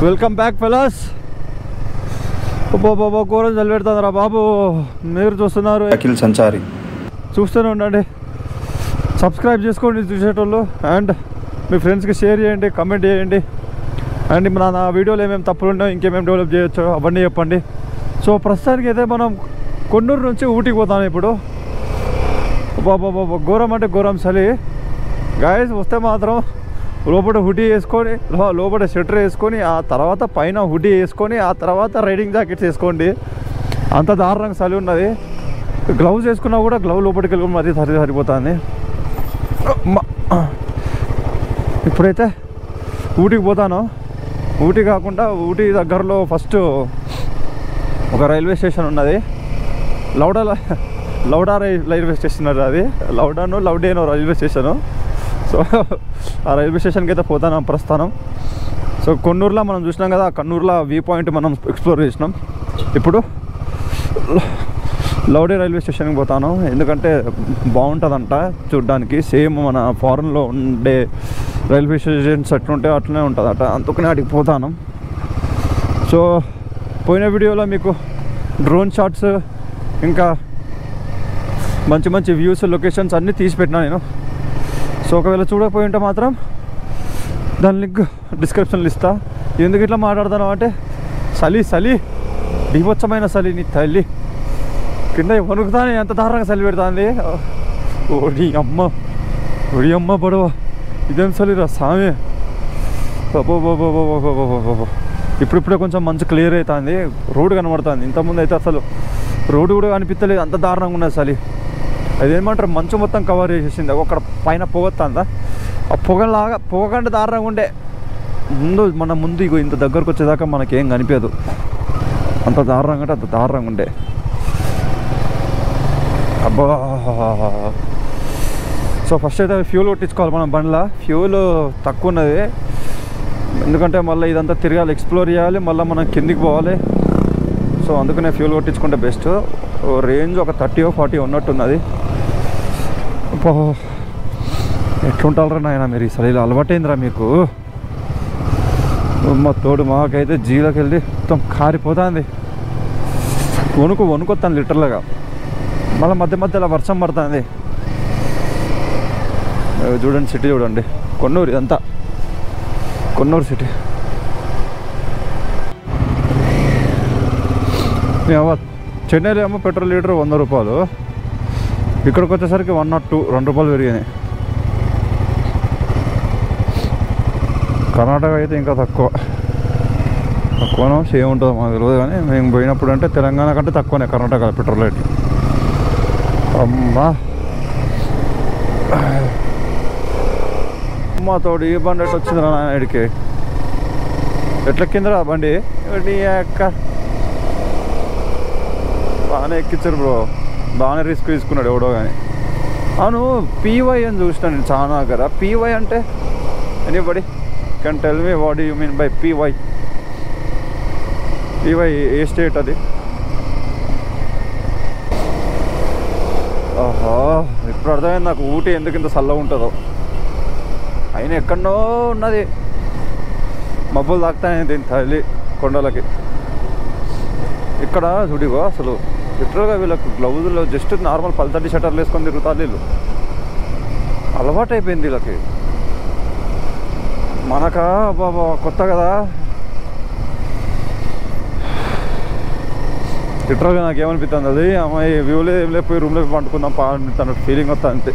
Welcome back fellas. బాబా కూరలు చలిపెడుతుందిరా బాబు. మీరు చూస్తున్నారు అఖిల్ సంచారి. చూస్తూనే ఉండండి, సబ్స్క్రైబ్ చేసుకోండి చూసేటోళ్ళు, అండ్ మీ ఫ్రెండ్స్కి షేర్ చేయండి, కమెంట్ చేయండి, అండ్ నా వీడియోలో ఏమేమి తప్పులు ఉన్నాయో ఇంకేమేమి డెవలప్ చేయొచ్చో అవన్నీ చెప్పండి. సో ప్రస్తుతానికి అయితే మనం కొన్నూరు నుంచి ఊటీకి పోతాం ఇప్పుడు. బాబా ఘోరం అంటే ఘోరం చలి గాయస్. వస్తే మాత్రం లోపల హుడీ వేసుకొని, లోపల స్వెటర్ వేసుకొని, ఆ తర్వాత పైన హుడీ వేసుకొని, ఆ తర్వాత రైడింగ్ జాకెట్స్ వేసుకోండి. అంత దారుణంగా చలి ఉన్నది. గ్లౌజ్ వేసుకున్నా కూడా గ్లౌజ్ లోపలికి వెళ్ళి మరీ సరిపోతుంది. ఇప్పుడైతే ఊటీకి పోతాను. ఊటీ కాకుండా ఊటీ దగ్గరలో ఫస్ట్ ఒక రైల్వే స్టేషన్ ఉన్నది, లౌడా రైల్వే స్టేషన్ అది. లౌడేనో రైల్వే స్టేషను. సో ఆ రైల్వే స్టేషన్కి అయితే పోతాను ప్రస్థానం. సో కొన్నూరులో మనం చూసినాం కదా, కన్నూరులో వ్యూ పాయింట్ మనం ఎక్స్ప్లోర్ చేసినాం. ఇప్పుడు లౌడే రైల్వే స్టేషన్కి పోతాను, ఎందుకంటే బాగుంటుందంట చూడ్డానికి. సేమ్ మన ఫారెన్లో ఉండే రైల్వే స్టేషన్స్ ఎట్లుంటే అట్లనే ఉంటుందట, అందుకనే అడిగి పోతాను. సో పోయిన వీడియోలో మీకు డ్రోన్ షాట్స్ ఇంకా మంచి మంచి వ్యూస్, లొకేషన్స్ అన్నీ తీసి పెట్టినా నేను. సో ఒకవేళ చూడకపోయి ఉంటే మాత్రం దాని లింక్ డిస్క్రిప్షన్లో ఇస్తా. ఎందుకు ఇట్లా మాట్లాడతాను అంటే చలి బీభత్సమైన చలి, నీ తల్లి కింద వణుకుతానే ఎంత దారుణంగా చలి పెడుతుంది. ఓడి అమ్మ పడవ, ఇదేం చలిరా సామే. ఇప్పుడిప్పుడే కొంచెం మంచి క్లియర్ అవుతుంది, రోడ్డు కనబడుతుంది. ఇంతకుముందు అయితే అసలు రోడ్డు కూడా కనిపించలేదు, అంత దారుణంగా ఉన్నది చలి. అదేమంటారు, మంచు మొత్తం కవర్ చేసేసింది. అక్కడ పైన పొగొస్తుందా, ఆ పొగ కంటే దారుణంగా ఉండే. మన ముందు ఇగో ఇంత దగ్గరకు వచ్చేదాకా మనకేం కనిపించదు, అంత దారుణంగా అంటే అంత దారుణంగా ఉండే. అబ్బా. సో ఫస్ట్ అయితే ఫ్యూల్ కొట్టించుకోవాలి మనం బండ్లో. ఫ్యూల్ తక్కువ ఉన్నది, ఎందుకంటే మళ్ళీ ఇదంతా తిరగాలి, ఎక్స్ప్లోర్ చేయాలి, మళ్ళీ మనం కిందికి పోవాలి. సో అందుకనే ఫ్యూల్ కొట్టించుకుంటే బెస్ట్. రేంజ్ ఒక 30-40 ఉన్నట్టున్నది. ఎట్లుంటారా నాయన మీరు, ఈ చలిలో అలవాటైందిరా మీకు. మా తోడు మాకైతే జీలోకి వెళ్ళి మొత్తం కారిపోతుంది, వణుకొస్తాను లిటరల్గా. మళ్ళీ మధ్యలో వర్షం పడుతుంది. చూడండి సిటీ చూడండి, కొన్నూరు, ఇదంతా కొన్నూరు సిటీ. చెన్నైలో ఏమో పెట్రోల్ లీటర్ 100 రూపాయలు, ఇక్కడికి వచ్చేసరికి 102, 2 రూపాయలు పెరిగినాయి. కర్ణాటక అయితే ఇంకా తక్కువనో సేమ్ ఉంటుందో మాకు తెలియదు, కానీ మేము పోయినప్పుడు అంటే తెలంగాణ కంటే తక్కువనే కర్ణాటక పెట్రోల్ రేట్. అమ్మా తోడు ఈ బండి ఎట్లా వచ్చింది రా నాయుడికి, ఎట్లెక్కిందిరా బండి అక్క. బాగానే ఎక్కించారు బ్రో, బాగానే రిస్క్ తీసుకున్నాడు ఎవడో కానీ. అవును, పీవై అని చూసినా నేను చాలా దగ్గర. పీవై అంటే anybody can tell me what you mean by py? Py A state అది? ఆహా, ఇప్పుడు అర్థమైంది నాకు ఊటీ ఎందుకు ఇంత చల్లగా ఉంటుందో. అయినా ఎక్కడో ఉన్నది, మబ్బులు తాకుతాయి దీని తల్లి కొండలకి. ఇక్కడ చూడిగో అసలు లిటరల్గా వీళ్ళకు గ్లౌజులు జస్ట్ నార్మల్ 10-30 షటర్లు వేసుకొని తిరుగుతారు వీళ్ళు. అలవాటు అయిపోయింది వీళ్ళకి. మనకా బాబా కొత్త కదా. లిటరల్గా నాకేమనిపిస్తుంది, అది అమ్మాయి వ్యూలే ఏం లేకపోయి రూమ్లోకి పండుకుందాం అనిపిస్తాను ఫీలింగ్ వస్తా అంతే,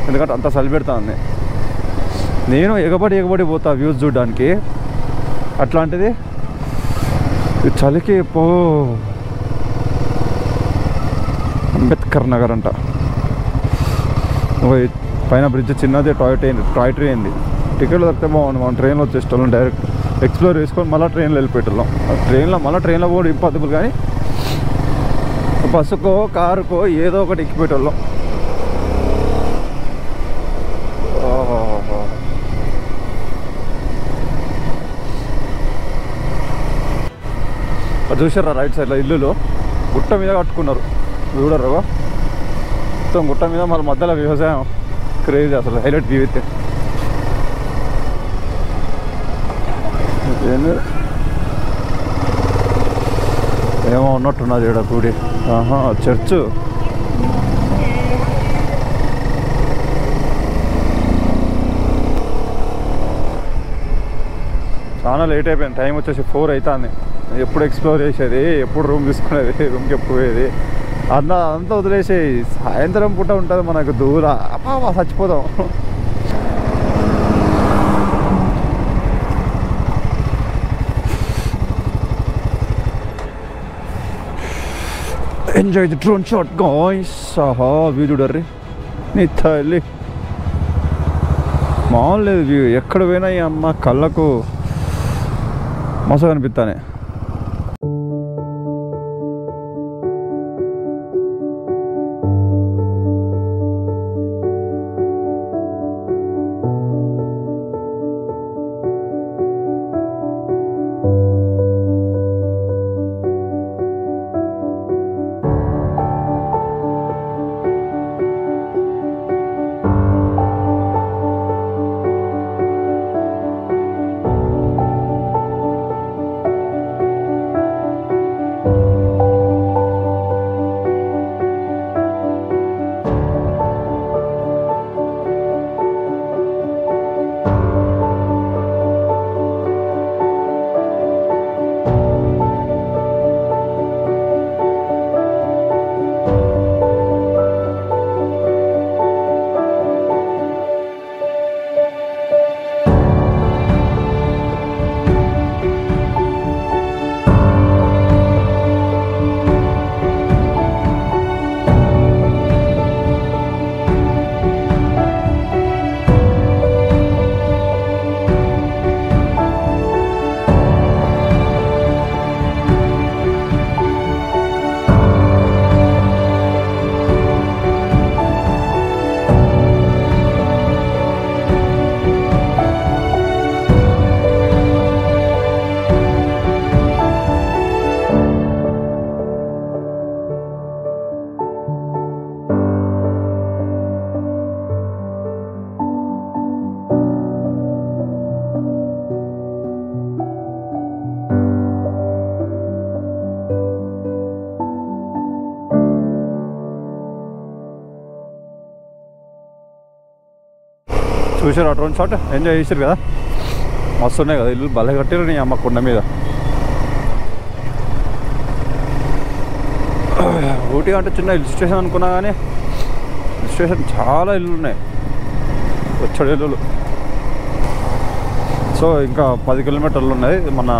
ఎందుకంటే అంత చలి పెడుతుంది. నేను ఎగబడి పోతా వ్యూస్ చూడడానికి. అట్లాంటిది చలికి అంబేద్కర్ నగర్ అంట, పైన బ్రిడ్జ్ చిన్నది, టాయ్ ట్రైన్. టికెట్లు దొరికితే బాగుంది, మనం ట్రైన్లో వచ్చేసేవాళ్ళం, డైరెక్ట్ ఎక్స్ప్లోర్ చేసుకొని మళ్ళీ ట్రైన్లో వెళ్ళిపోయేటోళ్ళం. ట్రైన్లో పోవడం ఇంపాసిబుల్, కానీ బస్సుకో కారుకో ఏదో ఒకటి ఎక్కిపోయేటోళ్ళం. అది చూసారా రైట్ సైడ్లో ఇల్లులు గుట్ట మీద కట్టుకున్నారు, చూడరు మొత్తం గుట్ట మీద. మళ్ళీ మధ్యలో వ్యవసాయం క్రేజ్, అసలు హైలైట్ వ్యూ అయితే. ఏమో ఉన్నట్టున్నది ఈడ గుడి. ఆహా, చర్చు. చాలా లేట్ అయిపోయింది, టైం వచ్చేసి 4 అవుతుంది. ఎప్పుడు ఎక్స్ప్లోర్ చేసేది, ఎప్పుడు రూమ్ తీసుకునేది, రూమ్కి ఎప్పుడు పోయేది అంతా వదిలేసి సాయంత్రం పూట ఉంటుంది మనకు దూర అబ్బా చచ్చిపోదాం. Enjoy the drone shot guys. ఆహా, వ్యూ చూడర్రి నీ తల్లి, మామూలు లేదు వ్యూ. ఎక్కడ పోయినా ఈ అమ్మ కళ్ళకు మస్తు కనిపిస్తానే. చూసారు ఆ డ్రోన్ షాట్, ఎంజాయ్ చేసారు కదా. మస్తు ఉన్నాయి కదా ఇల్లు, భలే కట్టారు నీ అమ్మ కొండ మీద. ఊటీ అంటే చిన్న హిల్ స్టేషన్ అనుకున్నా కానీ హిల్ స్టేషన్ చాలా ఇల్లు ఉన్నాయి, వచ్చాడు ఇల్లులు. సో ఇంకా 10 కిలోమీటర్లు ఉన్నాయి మన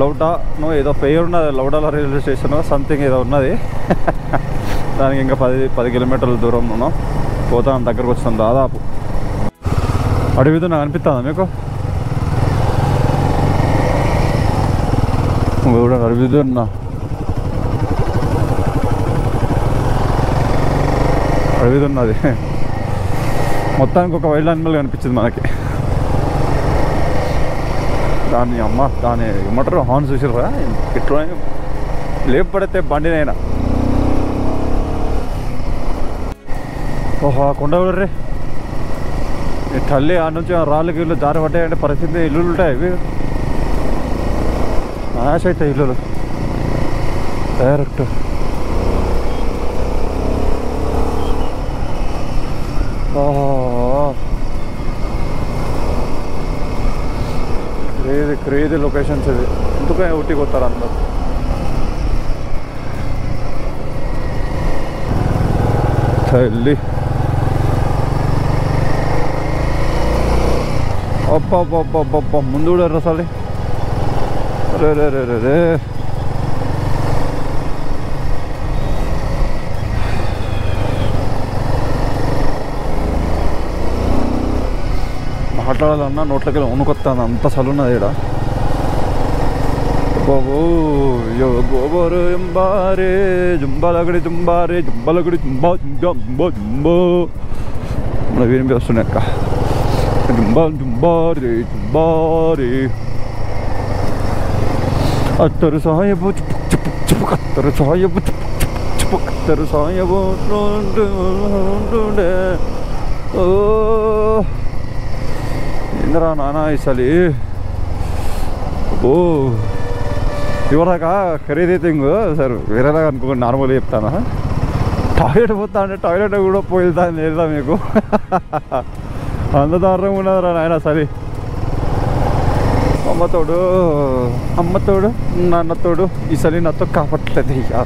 లౌటాను, ఏదో పేరు ఉన్నది, లౌడాల రైల్వే స్టేషన్ సంథింగ్ ఏదో ఉన్నది. దానికి ఇంకా 10 కిలోమీటర్ల దూరం ఉన్నాం, పోతాం, దగ్గరకు వస్తాం దాదాపు. అడవితో నాకు అనిపిస్తుందా మీకు? అడవితో ఉన్నా, అడవితో ఉన్నది మొత్తానికి ఒక వైల్డ్ యానిమల్ కనిపించింది మనకి. దాన్ని ఏమంటారు హార్న్ చూసిర్రా, ఇట్లా లేపడితే బండినైనా. ఓహో, కొండ రే తల్లి, ఆ నుంచి రాళ్ళు గిళ్ళు జారి పడ్డాయంటే పరిస్థితి ఇల్లులు ఉంటాయి, ఇవి నాశ అవుతాయి ఇల్లులు డైరెక్ట్. క్రేజీ లొకేషన్స్ ఇది, ఎందుకని ఊటీకి వస్తారు అందరు. తల్లి అబ్బా ముందు కూడా రసాలి. రే రే రే రే రే మాట్లాడాలన్నా నోట్లకి వణుకొస్తాను, అంత చలున్నది ఈడ. బాబు గోబరు జంబారే జుంబాలగడి జుంబారే జుంబాలగడి జుంబా జుంబా జుంబా జుంబో మన వీరి వస్తున్నాయి అక్క. జుంబా జుంబారే జుంబారే అత్తరు సాయబు చుపు చుపు కత్తరు సాయబు చుపు చుపు కత్తరు సాయబు. ఓ ఏంద్రా నానా ఈసారి. ఓ ఇవరాక ఖరీదీ థింగ్ సార్ వేరేలాగా అనుకో నార్మల్గా చెప్తాను. టాయిలెట్ పోతా అంటే టాయిలెట్ కూడా పోయిదా లేదా మీకు అంత దారుణంగా ఉన్నదిరా నాయన. సరే అమ్మతోడు నాన్నతోడు ఈసారి నాతో కాపట్లేదు అయ్యా.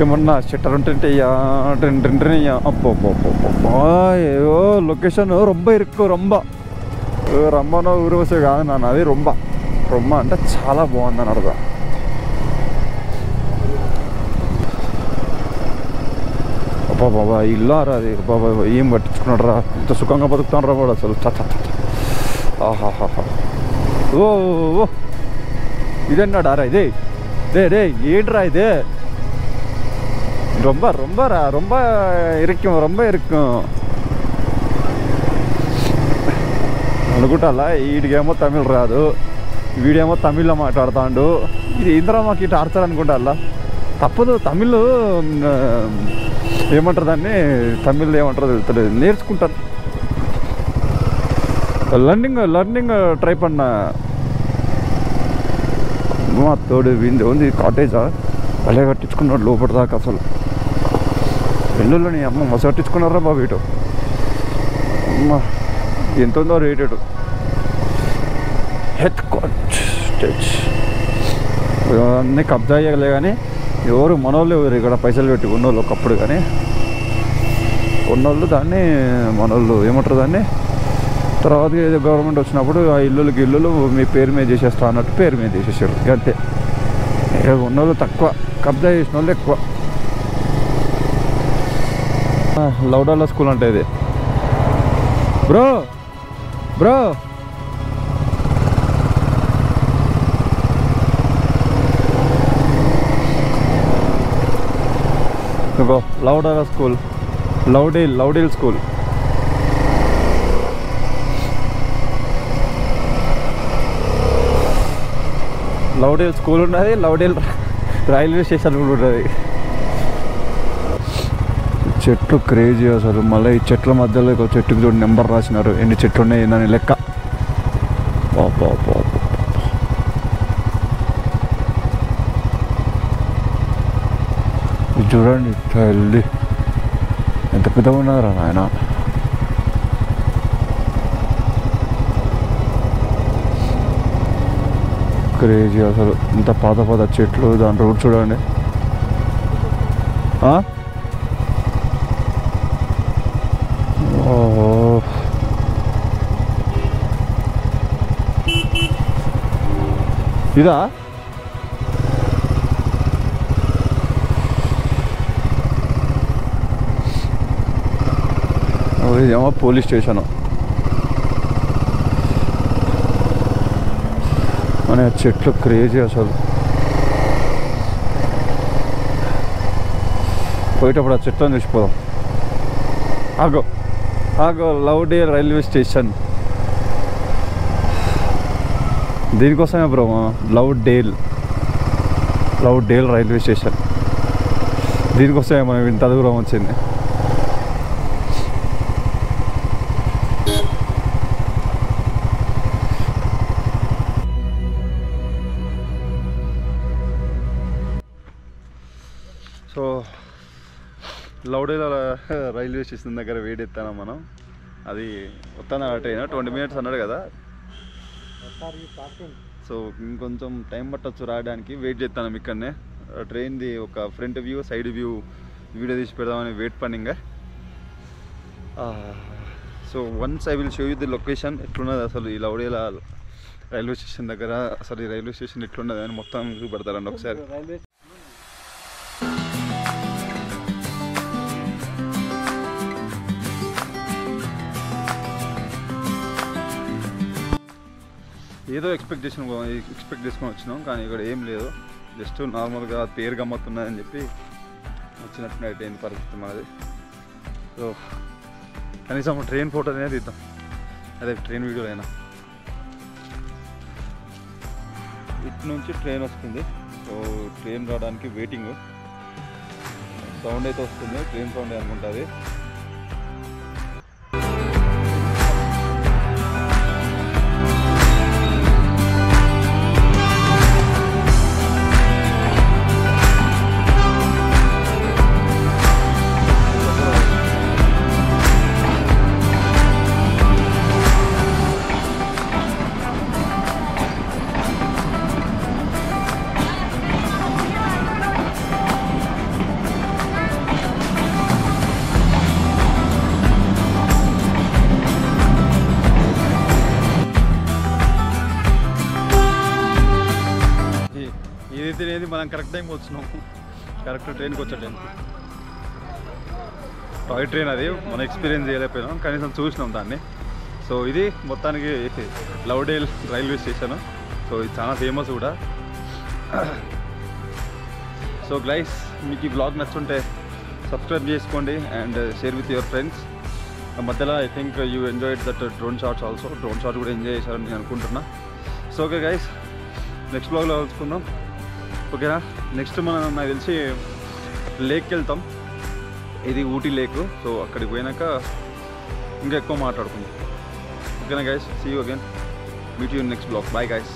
ఏమన్నా షట్టర్ ఉంటే అయ్యా అయ్యా. అయ్యో లొకేషన్ రొంబ ఇరుక్కు రొంబనో ఊరు వస్తే కాదు నాన్న, అది రొంబ అంటే చాలా బాగుందని అర్థం. బాబా ఇల్లారా అది బాబా, ఏం పట్టించుకున్నాడు రా, ఇంత సుఖంగా బతుకుతాను రా వాడు అసలు. ఆహాహా ఓ ఇదన్నాడారా ఇదే రే ఏంట్రా ఇదే రొంబ ఇరుక్కు అనుకుంటా. వీడికేమో తమిళ్ రాదు, వీడేమో తమిళ్లో మాట్లాడుతాడు. ఇది ఇంద్రా మాకు ఇటు ఆడతాడు అనుకుంటా. అలా తప్పదు, తమిళ్ ఏమంటారు దాన్ని, తమిళ్ ఏమంటారో తెలుస్తలేదు, నేర్చుకుంటాను. లర్నింగ్ ట్రై పన్నా. మా తోడు వింది ఉంది కాటేజా భలే కట్టించుకున్నాడు లోపల దాకా. అసలు పెళ్ళుల్లోని అమ్మ మస కట్టించుకున్నారా బాబు. ఇటు అమ్మ ఎంత ఉందో రేటెడ్ అన్నీ కబ్జా అయ్యలే. కానీ ఎవరు మనోళ్ళు ఎవరు ఇక్కడ పైసలు పెట్టి ఉన్నోళ్ళు ఒకప్పుడు. కానీ ఉన్నోళ్ళు దాన్ని మనోళ్ళు ఏమంటారు దాన్ని, తర్వాత ఏదో గవర్నమెంట్ వచ్చినప్పుడు ఆ ఇల్లులు మీ పేరు మీద చేసేస్తా అన్నట్టు పేరు మీద చేసేసారు అంతే. ఉన్నోళ్ళు తక్కువ, కబ్జా చేసిన వాళ్ళు ఎక్కువ. లౌడాల స్కూల్ అంటే ఇది. Bro Lovedale school, Lovedale school. Lovedale school ఉన్నది, లౌడేల్ రైల్వే స్టేషన్ కూడా ఉంటుంది. చెట్లు క్రేజీ అసలు. మళ్ళీ ఈ చెట్ల మధ్యలో ఒక చెట్టుకి చూడు నెంబర్ రాసినారు, ఎన్ని చెట్లు ఉన్నాయి దాని లెక్క. చూడండి తల్లి ఎంత పెద్దగా ఉన్నారా నాయన. క్రేజీ అసలు. ఇంత పాత చెట్లు, దాని రోడ్ చూడండి. ఇదా ఇదేమో పోలీస్ స్టేషను. మన చెట్లు క్రేజీ అసలు. పోయేటప్పుడు ఆ చెట్లను చూసిపోదాం. ఆగో లౌడేల్ రైల్వే స్టేషన్. దీనికోసమే బ్రో లౌడేల్ రైల్వే స్టేషన్. దీనికోసమే మనం ఇంత దూరం వచ్చింది. సో లౌడేల రైల్వే స్టేషన్ దగ్గర వెయిట్ ఎత్తాను మనం. అది వస్తాను ట్రైన్ 20 minutes అన్నాడు కదా. సో ఇంకొంచెం టైం పట్టచ్చు రావడానికి. వెయిట్ చేస్తాను ఇక్కడనే. ట్రైన్ది ఒక front view side view video తీసి పెడదామని వెయిట్ పన్నింగా. So once I will show you the location. ఎట్లున్నది అసలు ఈ లౌడేల రైల్వే స్టేషన్ దగ్గర. అసలు ఈ రైల్వే స్టేషన్ ఎట్లున్నది అని మొత్తం చూపెడతారండి ఒకసారి. ఏదో ఎక్స్పెక్ట్ చేసుకొని వచ్చినాం, కానీ ఇక్కడ ఏం లేదు. జస్ట్ నార్మల్గా పేరు గమ్మత్తున్నదని చెప్పి వచ్చినట్టు అయిపోయింది పరిస్థితి మాది. సో కనీసం ట్రైన్ ఫోటో అనేది తీద్దాం, అదే ట్రైన్ వీడియో అయినా. ఇటు నుంచి ట్రైన్ వస్తుంది. సో ట్రైన్ రావడానికి వెయిటింగ్. సౌండ్ అయితే వస్తుంది, ట్రైన్ సౌండ్ అనుకుంటుంది. మనం కరెక్ట్ టైంకి వచ్చినాం, కరెక్ట్ ట్రైన్కి వచ్చే టైం. టాయ్ ట్రైన్ అది మనం ఎక్స్పీరియన్స్ చేయలేకపోయినాం, కనీసం చూసినాం దాన్ని. సో ఇది మొత్తానికి లవ్డేల్ రైల్వే స్టేషన్. సో ఇది చాలా ఫేమస్ కూడా. సో గైస్, మీకు ఈ బ్లాగ్ నచ్చుంటే సబ్స్క్రైబ్ చేసుకోండి and share with your friends. మధ్యలో I think you enjoyed that drone shots also. Drone shot కూడా ఎంజాయ్ చేశారని నేను అనుకుంటున్నా. సో ఓకే గైస్, నెక్స్ట్ బ్లాగ్లో కలుసుకుందాం. ఓకేనా? నెక్స్ట్ మనం నాకు తెలిసి లేక్కి వెళ్తాం. ఇది ఊటీ లేక్. సో అక్కడికి పోయినాక ఇంకా ఎక్కువ మాట్లాడుకుందాం. ఓకేనా guys? See you again. Meet you in next blog. Bye guys.